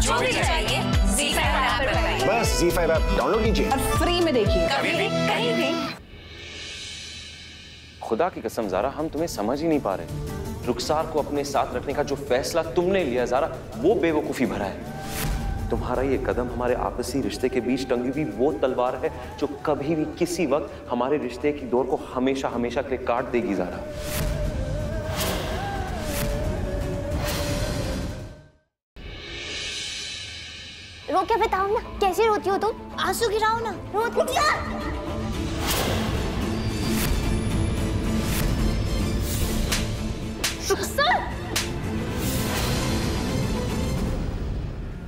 जो भी चाहिए ZEE5 ऐप पर पाइए। बस ZEE5 ऐप डाउनलोड कीजिए और फ्री में देखिए, कभी भी कहीं भी। खुदा की कसम ज़ारा, हम तुम्हें समझ ही नहीं पा रहे। रुखसार को अपने साथ रखने का जो फैसला तुमने लिया ज़ारा, वो बेवकूफ़ी भरा है। तुम्हारा ये कदम हमारे आपसी रिश्ते के बीच टंगी हुई वो तलवार है जो कभी भी किसी वक्त हमारे रिश्ते की डोर को हमेशा हमेशा के लिए काट देगी ज़ारा। रो के बताओ ना, कैसे रोती हो तुम? आंसू गिराओ ना, रोती क्या?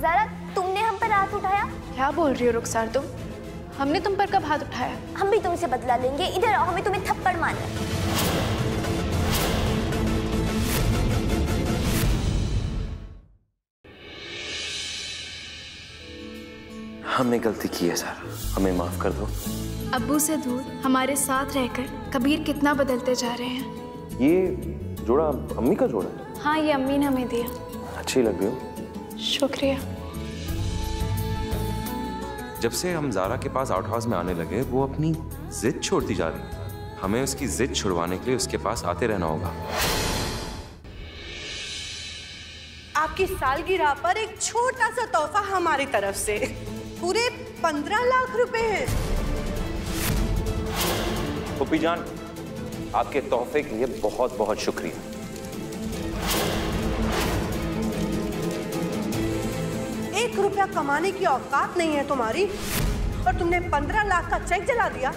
ज़ारा, तुमने हम पर हाथ उठाया? क्या बोल रही हो रुखसार तुम? हमने तुम पर कब हाथ उठाया? हम भी तुमसे बदला लेंगे। इधर आओ, हमें तुम्हें थप्पड़ मारना है। हमने गलती की है ज़ारा, हमें माफ कर दो। अब्बू से दूर हमारे साथ रहकर कबीर कितना बदलते जा रहे हैं। ये जोड़ा अम्मी का जोड़ा है? हाँ, ये अम्मी ने हमें दिया। अच्छी लग रही हो। शुक्रिया। जब से हम ज़ारा के पास आउट हाउस में आने लगे, वो अपनी जिद छोड़ती जा रही है। हमें उसकी जिद छुड़वाने के लिए उसके पास आते रहना होगा। आपकी सालगिरह पर एक छोटा सा तोहफा हमारी तरफ से, पूरे 15 लाख रुपए हैं। पुप्पी जान, आपके तोहफे के लिए बहुत बहुत शुक्रिया। 1 रुपया कमाने की औकात नहीं है तुम्हारी, और तुमने 15 लाख का चेक जला दिया।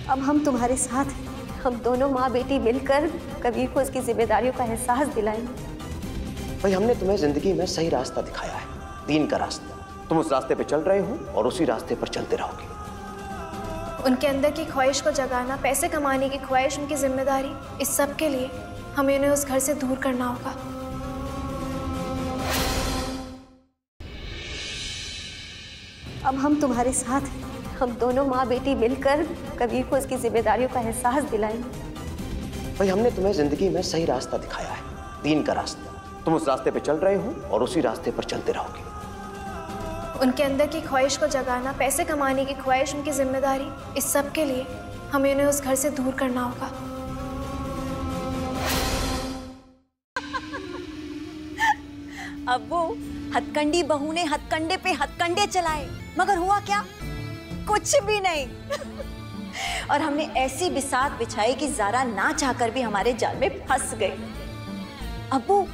अब हम तुम्हारे साथ हैं। हम दोनों माँ बेटी मिलकर कबीर को उसकी जिम्मेदारियों का एहसास दिलाएंगे। भाई, हमने तुम्हें जिंदगी में सही रास्ता दिखाया है, दीन का रास्ता। तुम उस रास्ते पे चल रहे हो और उसी रास्ते पर चलते रहोगे। उनके अंदर की ख्वाहिश को जगाना, पैसे कमाने की ख्वाहिश, उनकी जिम्मेदारी, इस सब के लिए हमें उन्हें उस घर से दूर करना होगा। अब हम तुम्हारे साथ हैं। हम दोनों माँ बेटी मिलकर कबीर को उसकी जिम्मेदारियों का एहसास दिलाएंगे। भाई, हमने तुम्हें जिंदगी में सही रास्ता दिखाया है, दीन का रास्ता। तुम उस रास्ते पे चल रहे हो और उसी रास्ते पर चलते रहोगे। उनके अंदर की ख्वाहिश को जगाना, पैसे कमाने की ख्वाहिश, उनकी जिम्मेदारी, इस सब के लिए हमें उन्हें उस घर से दूर करना होगा। अब वो हथकंडी बहू ने हथकंडे पे हथकंडे चलाए, मगर हुआ क्या? कुछ भी नहीं। और हमने ऐसी बिसात बिछाई कि ज़ारा ना चाहकर भी हमारे जाल में फंस गई। अब्बू,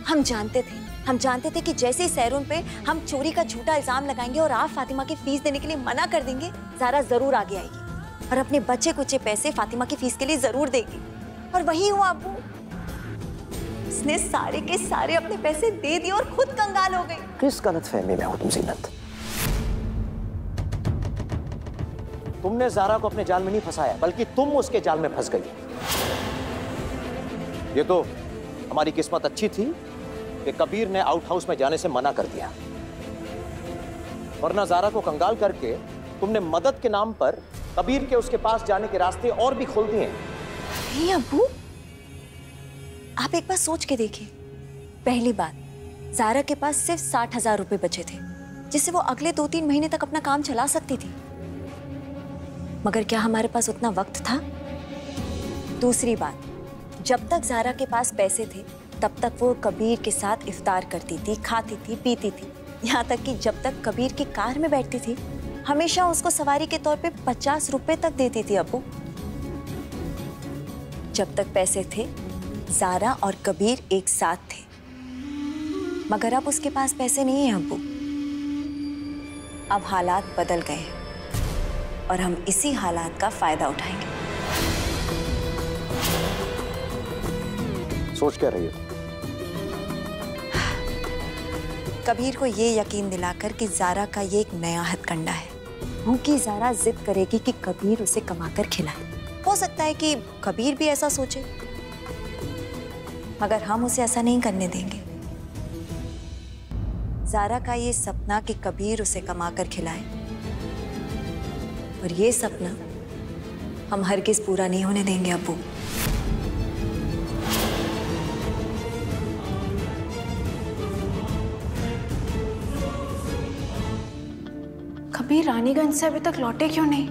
हम जानते थे कि जैसे ही सैरून पे हम चोरी का झूठा इल्जाम लगाएंगे और आप फातिमा की फीस देने के लिए मना कर देंगे, ज़ारा जरूर आगे आएगी और अपने बचे कुचे पैसे फातिमा की फीस के लिए जरूर देगी। और वही हुआ अब्बू, उसने सारे के सारे अपने पैसे दे दिए और खुद कंगाल हो गई। किस गलतफहमी में हो तुम जीनत? तुमने ज़ारा को अपने जाल में नहीं फंसाया, बल्कि तुम उसके जाल में फंस गई। ये तो हमारी किस्मत अच्छी थी कि कबीर ने आउट हाउस में जाने से मना कर दिया, वरना ज़ारा को कंगाल करके तुमने मदद के नाम पर कबीर के उसके पास जाने के रास्ते और भी खोल दिए। नहीं अब्बू, आप एक बार सोच के देखिए। पहली बात, ज़ारा के पास सिर्फ 60,000 रुपए बचे थे, जिससे वो अगले 2-3 महीने तक अपना काम चला सकती थी। मगर क्या हमारे पास उतना वक्त था? दूसरी बात, जब तक ज़ारा के पास पैसे थे तब तक वो कबीर के साथ इफ्तार करती थी, खाती थी, पीती थी। यहाँ तक कि जब तक कबीर की कार में बैठती थी, हमेशा उसको सवारी के तौर पे 50 रुपए तक देती थी अब्बू। जब तक पैसे थे, ज़ारा और कबीर एक साथ थे। मगर अब उसके पास पैसे नहीं है अब्बू। अब हालात बदल गए हैं और हम इसी हालात का फायदा उठाएंगे। सोच क्या रही हो? कबीर को ये यकीन दिलाकर कि ज़ारा का ये एक नया हथकंडा है। भूखी ज़ारा जिद करेगी कि कबीर उसे कमाकर खिलाए। हो सकता है कि कबीर भी ऐसा सोचे, मगर हम उसे ऐसा नहीं करने देंगे। ज़ारा का ये सपना कि कबीर उसे कमाकर खिलाए, और ये सपना हम हरगिज़ पूरा नहीं होने देंगे अब्बू। कभी रानीगंज से अभी तक लौटे क्यों नहीं?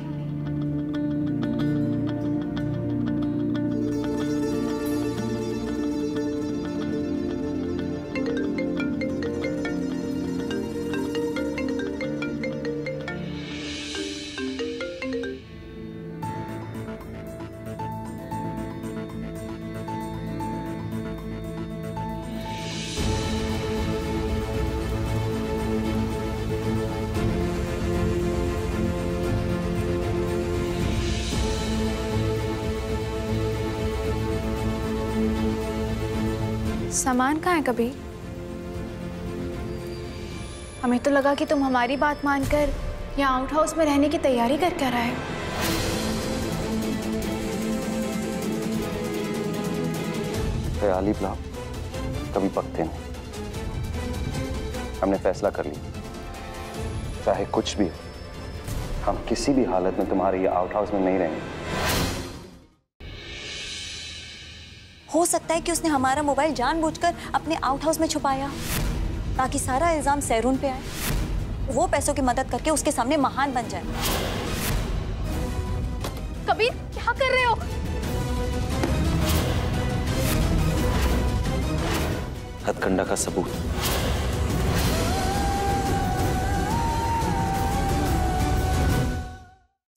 सामान कहाँ है कभी? हमें तो लगा कि तुम हमारी बात मानकर यहाँ आउट हाउस में रहने की तैयारी कर कर आए। ख्याली प्लान कभी पकते नहीं। हमने फैसला कर लिया, चाहे कुछ भी हो, हम किसी भी हालत में तुम्हारे ये आउट हाउस में नहीं रहेंगे। हो सकता है कि उसने हमारा मोबाइल जानबूझकर अपने आउट हाउस में छुपाया ताकि सारा इल्जाम सैरून पे आए, वो पैसों की मदद करके उसके सामने महान बन जाए। कबीर, क्या कर रहे हो? हथकंडा का सबूत।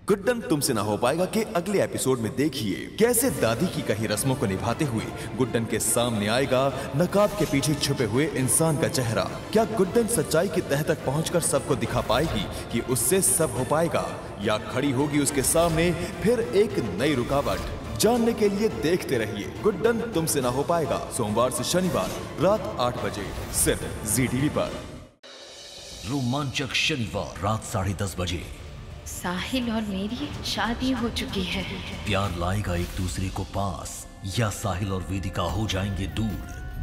गुड्डन तुमसे ना हो पाएगा के अगले एपिसोड में देखिए कैसे दादी की कही रस्मों को निभाते हुए गुड्डन के सामने आएगा नकाब के पीछे छुपे हुए इंसान का चेहरा। क्या गुड्डन सच्चाई की तह तक पहुंचकर सबको दिखा पाएगी कि उससे सब हो पाएगा, या खड़ी होगी उसके सामने फिर एक नई रुकावट? जानने के लिए देखते रहिए गुड्डन तुमसे ना हो पाएगा, सोमवार से शनिवार रात 8 बजे सिर्फ जी टीवी पर। रोमांचक शनिवार रात 10:30 बजे। साहिल और मेरी शादी हो चुकी है। प्यार लाएगा एक दूसरे को पास, या साहिल और वेदिका हो जाएंगे दूर?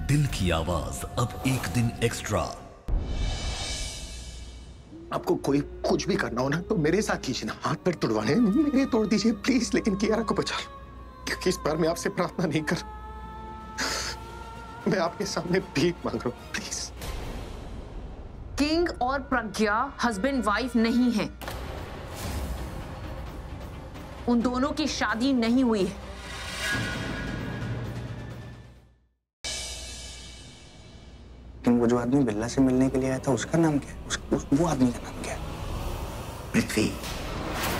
दिल की आवाज अब एक दिन एक्स्ट्रा। आपको कोई कुछ भी करना हो ना तो मेरे साथ कीजिए ना, हाथ पैर तोड़वाने मेरे तोड़ दीजिए प्लीज, लेकिन कियारा को बचा लो, क्योंकि इस बार मैं आपसे प्रार्थना नहीं कर, मैं आपके सामने भीख मांग रहा हूं प्लीज। किंग और प्रज्ञा हस्बैंड वाइफ नहीं है, उन दोनों की शादी नहीं हुई है। वो जो आदमी बिल्ला से मिलने के लिए आया था उसका नाम क्या है? वो आदमी का नाम क्या है? पृथ्वी,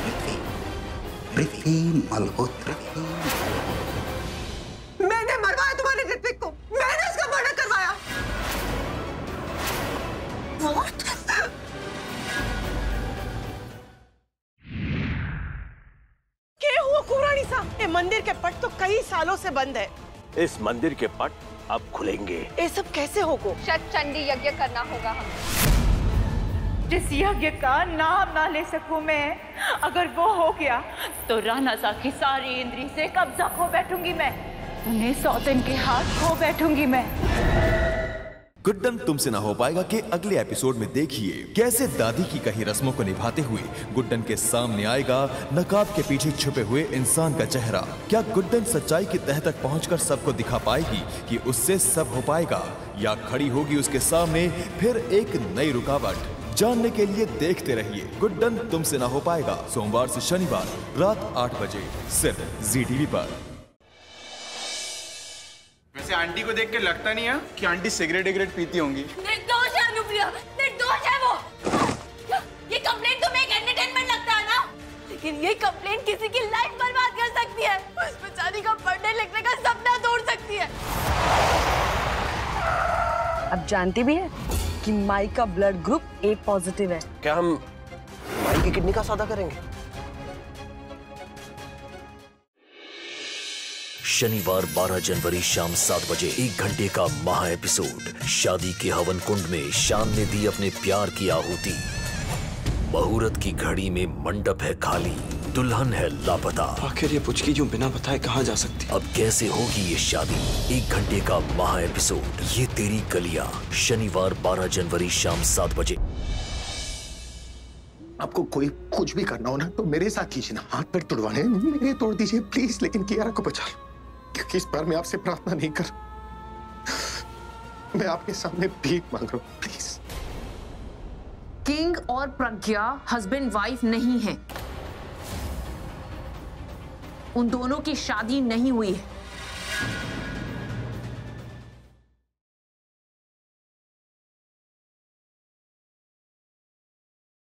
पृथ्वी, पृथ्वी मल्होत्रा। मैंने मरवाया तुम्हारे ऋत्विक को, मैंने उसका मर्डर करवाया। क्या हुआ कुरानी साहब? ये मंदिर के पट तो कई सालों से बंद है। इस मंदिर के पट अब खुलेंगे। ये सब कैसे होगा? शायद चंडी यज्ञ करना होगा हमें। जिस यज्ञ का नाम ना ले सकूं मैं, अगर वो हो गया तो राणा साहब की सारी इंद्री से कब्जा खो बैठूंगी मैं, उन्हें सौतन के हाथ खो बैठूंगी मैं। गुड्डन तुमसे ना हो पाएगा के अगले एपिसोड में देखिए कैसे दादी की कही रस्मों को निभाते हुए गुड्डन के सामने आएगा नकाब के पीछे छुपे हुए इंसान का चेहरा। क्या गुड्डन सच्चाई की तह तक पहुंचकर सबको दिखा पाएगी कि उससे सब हो पाएगा, या खड़ी होगी उसके सामने फिर एक नई रुकावट? जानने के लिए देखते रहिए गुड्डन तुमसे ना हो पाएगा, सोमवार से शनिवार रात 8 बजे सिर्फ जी टीवी पर। वैसे आंटी को देख के लगता नहीं है कि आंटी सिगरेट पीती होंगी। निर्दोष है अनुप्रिया, निर्दोष है वो। ये कंप्लेंट तुम्हें एक एंटरटेनमेंट लगता है ना, लेकिन ये कंप्लेंट किसी की लाइफ बर्बाद कर सकती है, उस बेचारी का पढ़ने लिखने का सपना तोड़ सकती है। अब जानती भी है कि माई का ब्लड ग्रुप A पॉजिटिव है। क्या हम माई की किडनी का सौदा करेंगे? शनिवार 12 जनवरी शाम 7 बजे 1 घंटे का महा एपिसोड। शादी के हवन कुंड में शान ने दी अपने प्यार की आहुति। मुहूर्त की घड़ी में मंडप है खाली, दुल्हन है लापता। आखिर ये पुचकी जो बिना बताए कहाँ जा सकती? अब कैसे होगी ये शादी? 1 घंटे का महा एपिसोड ये तेरी कलियां, शनिवार 12 जनवरी शाम 7 बजे। आपको कोई कुछ भी करना हो ना तो मेरे साथ कीजिए ना, हाथ पैर तुड़वाने मेरे तोड़ दीजिए प्लीज, लेकिन कियारा को बचा लो, क्योंकि इस बार मैं आपसे प्रार्थना नहीं कर, मैं आपके सामने भीख मांग रहा हूं, प्लीज। किंग और प्रज्ञा हस्बैंड वाइफ नहीं है, उन दोनों की शादी नहीं हुई है।